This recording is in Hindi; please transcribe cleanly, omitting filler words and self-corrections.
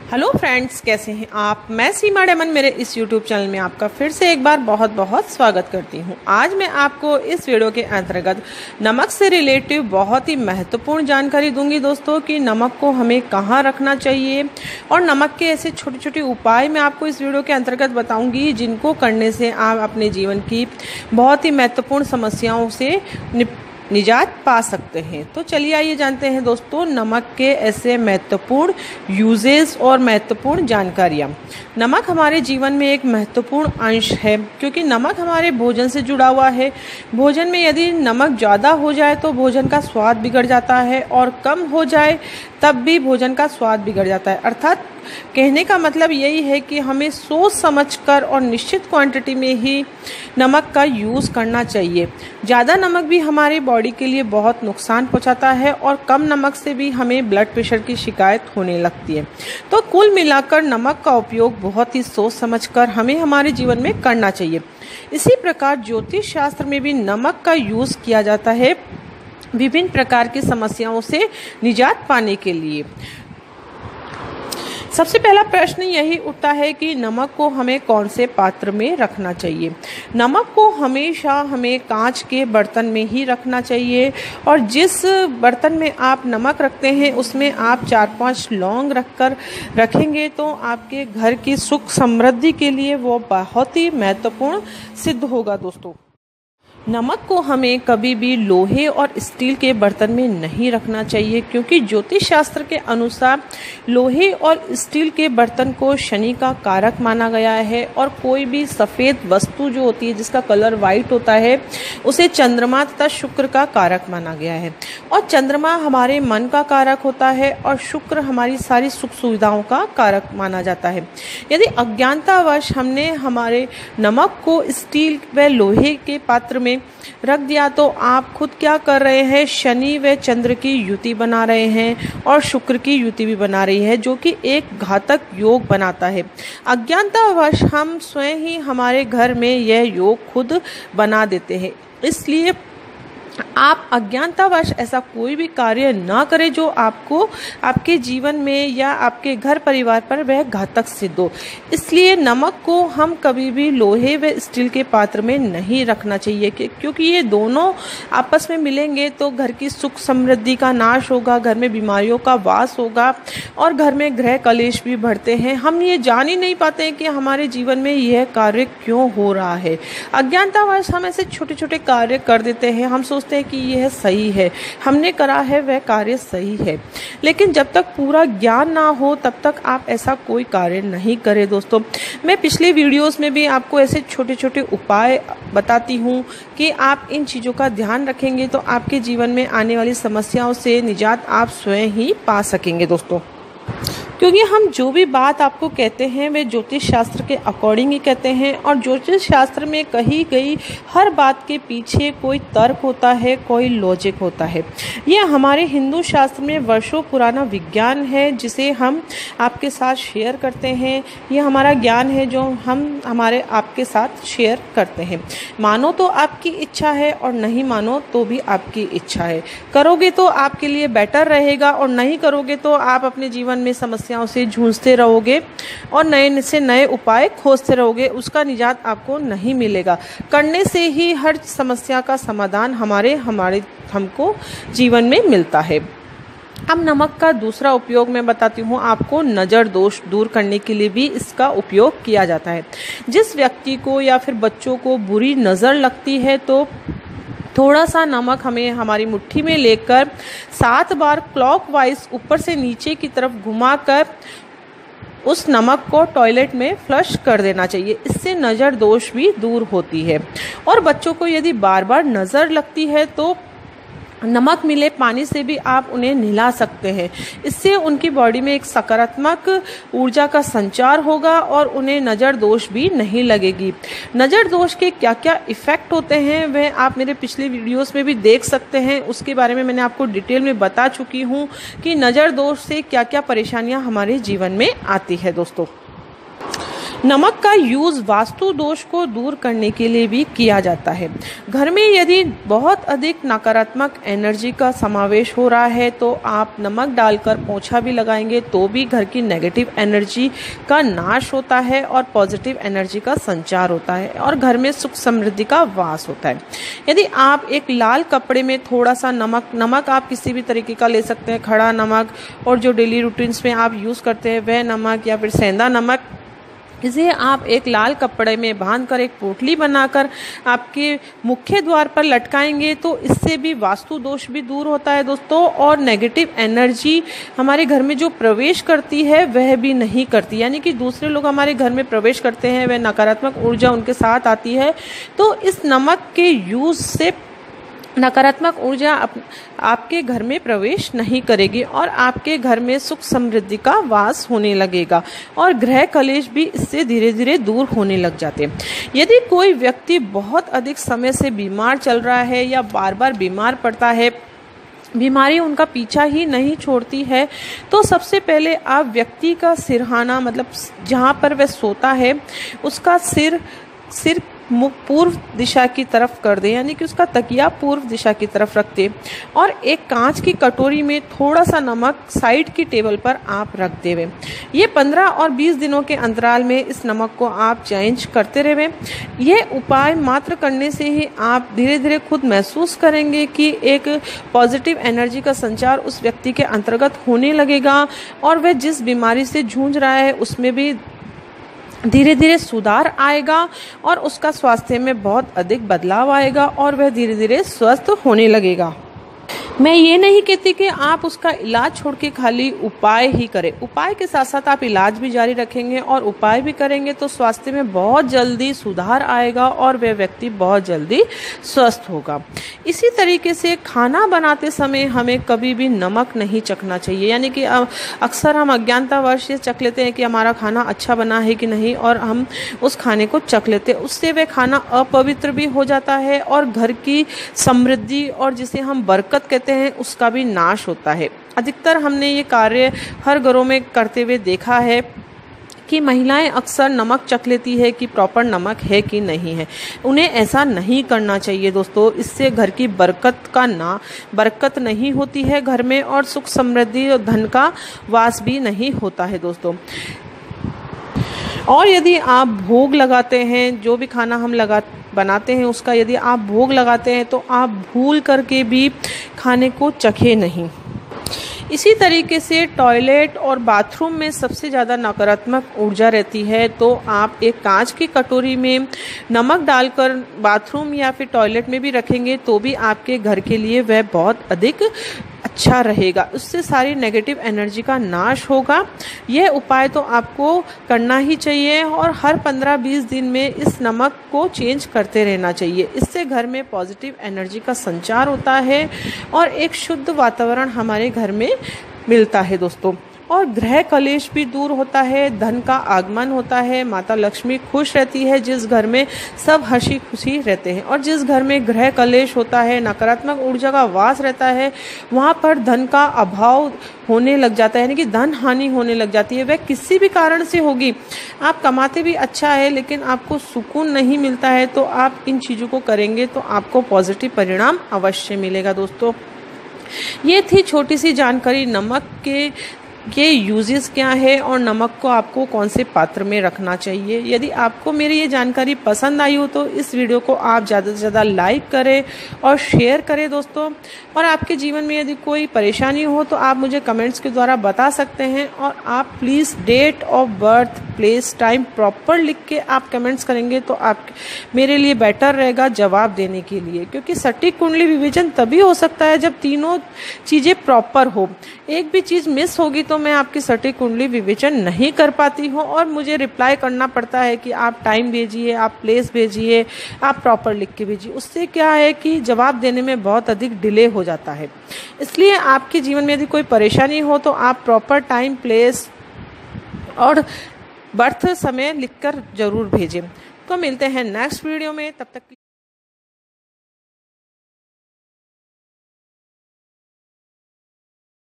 हेलो फ्रेंड्स, कैसे हैं आप। मैं सीमा डेमन मेरे इस यूट्यूब चैनल में आपका फिर से एक बार बहुत बहुत स्वागत करती हूं। आज मैं आपको इस वीडियो के अंतर्गत नमक से रिलेटिव बहुत ही महत्वपूर्ण जानकारी दूंगी दोस्तों कि नमक को हमें कहाँ रखना चाहिए और नमक के ऐसे छोटे छोटे उपाय मैं आपको इस वीडियो के अंतर्गत बताऊंगी जिनको करने से आप अपने जीवन की बहुत ही महत्वपूर्ण समस्याओं से निजात पा सकते हैं। तो चलिए आइए जानते हैं दोस्तों नमक के ऐसे महत्वपूर्ण यूजेस और महत्वपूर्ण जानकारियाँ। नमक हमारे जीवन में एक महत्वपूर्ण अंश है क्योंकि नमक हमारे भोजन से जुड़ा हुआ है। भोजन में यदि नमक ज़्यादा हो जाए तो भोजन का स्वाद बिगड़ जाता है और कम हो जाए तब भी भोजन का स्वाद बिगड़ जाता है। अर्थात कहने का मतलब यही है कि हमें सोच समझकर और निश्चित क्वांटिटी में ही नमक का यूज़ करना चाहिए। ज़्यादा नमक भी हमारी बॉडी के लिए बहुत नुकसान पहुंचाता है और कम नमक से भी हमें ब्लड प्रेशर की शिकायत होने लगती है। तो कुल मिलाकर नमक का उपयोग बहुत ही सोच समझकर हमें हमारे जीवन में करना चाहिए। इसी प्रकार ज्योतिष शास्त्र में भी नमक का यूज़ किया जाता है विभिन्न प्रकार की समस्याओं से निजात पाने के लिए। सबसे पहला प्रश्न यही उठता है कि नमक को हमें कौन से पात्र में रखना चाहिए। नमक को हमेशा हमें कांच के बर्तन में ही रखना चाहिए और जिस बर्तन में आप नमक रखते हैं उसमें आप 4-5 लौंग रखेंगे तो आपके घर की सुख समृद्धि के लिए वो बहुत ही महत्वपूर्ण सिद्ध होगा दोस्तों। नमक को हमें कभी भी लोहे और स्टील के बर्तन में नहीं रखना चाहिए क्योंकि ज्योतिष शास्त्र के अनुसार लोहे और स्टील के बर्तन को शनि का कारक माना गया है और कोई भी सफ़ेद वस्तु जो होती है जिसका कलर वाइट होता है उसे चंद्रमा तथा शुक्र का कारक माना गया है और चंद्रमा हमारे मन का कारक होता है और शुक्र हमारी सारी सुख सुविधाओं का कारक माना जाता है। यदि अज्ञानतावश हमने हमारे नमक को स्टील व लोहे के पात्र में रख दिया तो आप खुद क्या कर रहे हैं, शनि व चंद्र की युति बना रहे हैं और शुक्र की युति भी बना रही है जो कि एक घातक योग बनाता है। अज्ञानतावश हम स्वयं ही हमारे घर में यह योग खुद बना देते हैं। इसलिए आप अज्ञानतावश ऐसा कोई भी कार्य ना करें जो आपको आपके जीवन में या आपके घर परिवार पर वह घातक सिद्ध हो। इसलिए नमक को हम कभी भी लोहे व स्टील के पात्र में नहीं रखना चाहिए क्योंकि ये दोनों आपस में मिलेंगे तो घर की सुख समृद्धि का नाश होगा, घर में बीमारियों का वास होगा और घर में गृह कलेश भी बढ़ते हैं। हम ये जान ही नहीं पाते हैं कि हमारे जीवन में यह कार्य क्यों हो रहा है। अज्ञानतावश हम ऐसे छोटे छोटे कार्य कर देते हैं, हम सोचते हैं कि यह सही है, हमने करा है वह कार्य सही है, लेकिन जब तक पूरा ज्ञान ना हो तब तक आप ऐसा कोई कार्य नहीं करें दोस्तों। मैं पिछले वीडियोस में भी आपको ऐसे छोटे छोटे उपाय बताती हूँ कि आप इन चीज़ों का ध्यान रखेंगे तो आपके जीवन में आने वाली समस्याओं से निजात आप स्वयं ही पा सकेंगे दोस्तों। क्योंकि हम जो भी बात आपको कहते हैं वे ज्योतिष शास्त्र के अकॉर्डिंग ही कहते हैं और ज्योतिष शास्त्र में कही गई हर बात के पीछे कोई तर्क होता है, कोई लॉजिक होता है। यह हमारे हिंदू शास्त्र में वर्षों पुराना विज्ञान है जिसे हम आपके साथ शेयर करते हैं। यह हमारा ज्ञान है जो हम हमारे आपके साथ शेयर करते हैं। मानो तो आपकी इच्छा है और नहीं मानो तो भी आपकी इच्छा है। करोगे तो आपके लिए बेटर रहेगा और नहीं करोगे तो आप अपने जीवन में समस्याओं से जूझते रहोगे और नए से नए उपाय खोजते रहोगे, उसका निजात आपको नहीं मिलेगा। करने से ही हर समस्या का समाधान हमको जीवन में मिलता है। अब नमक का दूसरा उपयोग मैं बताती हूँ आपको। नज़र दोष दूर करने के लिए भी इसका उपयोग किया जाता है। जिस व्यक्ति को या फिर बच्चों को बुरी नज़र लगती है तो थोड़ा सा नमक हमें हमारी मुट्ठी में लेकर 7 बार क्लॉकवाइज ऊपर से नीचे की तरफ घुमाकर उस नमक को टॉयलेट में फ्लश कर देना चाहिए। इससे नज़र दोष भी दूर होती है। और बच्चों को यदि बार बार नज़र लगती है तो नमक मिले पानी से भी आप उन्हें नहला सकते हैं। इससे उनकी बॉडी में एक सकारात्मक ऊर्जा का संचार होगा और उन्हें नज़र दोष भी नहीं लगेगी। नज़र दोष के क्या क्या इफ़ेक्ट होते हैं वह आप मेरे पिछले वीडियोस में भी देख सकते हैं। उसके बारे में मैंने आपको डिटेल में बता चुकी हूँ कि नज़र दोष से क्या क्या परेशानियाँ हमारे जीवन में आती है दोस्तों। नमक का यूज़ वास्तु दोष को दूर करने के लिए भी किया जाता है। घर में यदि बहुत अधिक नकारात्मक एनर्जी का समावेश हो रहा है तो आप नमक डालकर पोंछा भी लगाएंगे तो भी घर की नेगेटिव एनर्जी का नाश होता है और पॉजिटिव एनर्जी का संचार होता है और घर में सुख समृद्धि का वास होता है। यदि आप एक लाल कपड़े में थोड़ा सा नमक आप किसी भी तरीके का ले सकते हैं, खड़ा नमक और जो डेली रूटीन्स में आप यूज़ करते हैं वह नमक या फिर सेंधा नमक, इसे आप एक लाल कपड़े में बांधकर एक पोटली बनाकर आपके मुख्य द्वार पर लटकाएंगे तो इससे भी वास्तु दोष भी दूर होता है दोस्तों, और नेगेटिव एनर्जी हमारे घर में जो प्रवेश करती है वह भी नहीं करती, यानी कि दूसरे लोग हमारे घर में प्रवेश करते हैं वह नकारात्मक ऊर्जा उनके साथ आती है। तो इस नमक के यूज़ से नकारात्मक ऊर्जा आपके घर में प्रवेश नहीं करेगी और आपके घर में सुख समृद्धि का वास होने लगेगा और ग्रह कलेश भी इससे धीरे धीरे दूर होने लग जाते हैं। यदि कोई व्यक्ति बहुत अधिक समय से बीमार चल रहा है या बार बार बीमार पड़ता है, बीमारी उनका पीछा ही नहीं छोड़ती है, तो सबसे पहले आप व्यक्ति का सिरहाना, मतलब जहाँ पर वह सोता है उसका सिर मुख पूर्व दिशा की तरफ कर दें, यानी कि उसका तकिया पूर्व दिशा की तरफ रख दें और एक कांच की कटोरी में थोड़ा सा नमक साइड की टेबल पर आप रख देवें। ये 15 और 20 दिनों के अंतराल में इस नमक को आप चेंज करते रहें। यह उपाय मात्र करने से ही आप धीरे धीरे खुद महसूस करेंगे कि एक पॉजिटिव एनर्जी का संचार उस व्यक्ति के अंतर्गत होने लगेगा और वह जिस बीमारी से जूझ रहा है उसमें भी धीरे धीरे सुधार आएगा और उसका स्वास्थ्य में बहुत अधिक बदलाव आएगा और वह धीरे धीरे स्वस्थ होने लगेगा। मैं ये नहीं कहती कि आप उसका इलाज छोड़ के खाली उपाय ही करें, उपाय के साथ साथ आप इलाज भी जारी रखेंगे और उपाय भी करेंगे तो स्वास्थ्य में बहुत जल्दी सुधार आएगा और वह व्यक्ति बहुत जल्दी स्वस्थ होगा। इसी तरीके से खाना बनाते समय हमें कभी भी नमक नहीं चखना चाहिए, यानी कि अक्सर हम अज्ञानतावश ये चख लेते हैं कि हमारा खाना अच्छा बना है कि नहीं और हम उस खाने को चख लेते हैं, उससे वह खाना अपवित्र भी हो जाता है और घर की समृद्धि और जिसे हम बरकत कहते हैं उसका भी नाश होता है। अधिकतर हमने ये कार्य हर घरों में करते हुए देखा है कि महिलाएं अक्सर नमक चख लेती है कि प्रॉपर नमक है कि नहीं है। उन्हें ऐसा नहीं करना चाहिए दोस्तों, इससे घर की बरकत नहीं होती है घर में और सुख समृद्धि और धन का वास भी नहीं होता है दोस्तों। और यदि आप भोग लगाते हैं, जो भी खाना हम बनाते हैं उसका यदि आप भोग लगाते हैं तो आप भूल करके भी खाने को चखें नहीं। इसी तरीके से टॉयलेट और बाथरूम में सबसे ज़्यादा नकारात्मक ऊर्जा रहती है, तो आप एक कांच की कटोरी में नमक डालकर बाथरूम या फिर टॉयलेट में भी रखेंगे तो भी आपके घर के लिए वह बहुत अधिक अच्छा रहेगा, उससे सारी नेगेटिव एनर्जी का नाश होगा। यह उपाय तो आपको करना ही चाहिए और हर 15-20 दिन में इस नमक को चेंज करते रहना चाहिए। इससे घर में पॉजिटिव एनर्जी का संचार होता है और एक शुद्ध वातावरण हमारे घर में मिलता है दोस्तों, और ग्रह कलेश भी दूर होता है, धन का आगमन होता है, माता लक्ष्मी खुश रहती है। जिस घर में सब हंसी खुशी रहते हैं और जिस घर में ग्रह कलेश होता है, नकारात्मक ऊर्जा का वास रहता है, वहाँ पर धन का अभाव होने लग जाता है, यानी कि धन हानि होने लग जाती है। वह किसी भी कारण से होगी, आप कमाते भी अच्छा है लेकिन आपको सुकून नहीं मिलता है, तो आप इन चीज़ों को करेंगे तो आपको पॉजिटिव परिणाम अवश्य मिलेगा दोस्तों। ये थी छोटी सी जानकारी नमक के यूजेस क्या है और नमक को आपको कौन से पात्र में रखना चाहिए। यदि आपको मेरी ये जानकारी पसंद आई हो तो इस वीडियो को आप ज़्यादा से ज़्यादा लाइक करें और शेयर करें दोस्तों। और आपके जीवन में यदि कोई परेशानी हो तो आप मुझे कमेंट्स के द्वारा बता सकते हैं और आप please date of birth, place, time proper लिख के आप कमेंट्स करेंगे तो आप मेरे लिए बेटर रहेगा जवाब देने के लिए, क्योंकि सटीक कुंडली विवेचन तभी हो सकता है जब तीनों चीज़ें प्रॉपर हो। एक भी चीज़ मिस होगी तो मैं आपकी सटीक कुंडली विवेचन नहीं कर पाती हूँ और मुझे रिप्लाई करना पड़ता है कि आप टाइम भेजिए, आप प्लेस भेजिए, आप प्रॉपर लिख के भेजिए। उससे क्या है कि जवाब देने में बहुत अधिक डिले हो जाता है। इसलिए आपके जीवन में यदि कोई परेशानी हो तो आप प्रॉपर टाइम, प्लेस और बर्थ समय लिखकर जरूर भेजें। तो मिलते हैं नेक्स्ट वीडियो में, तब तक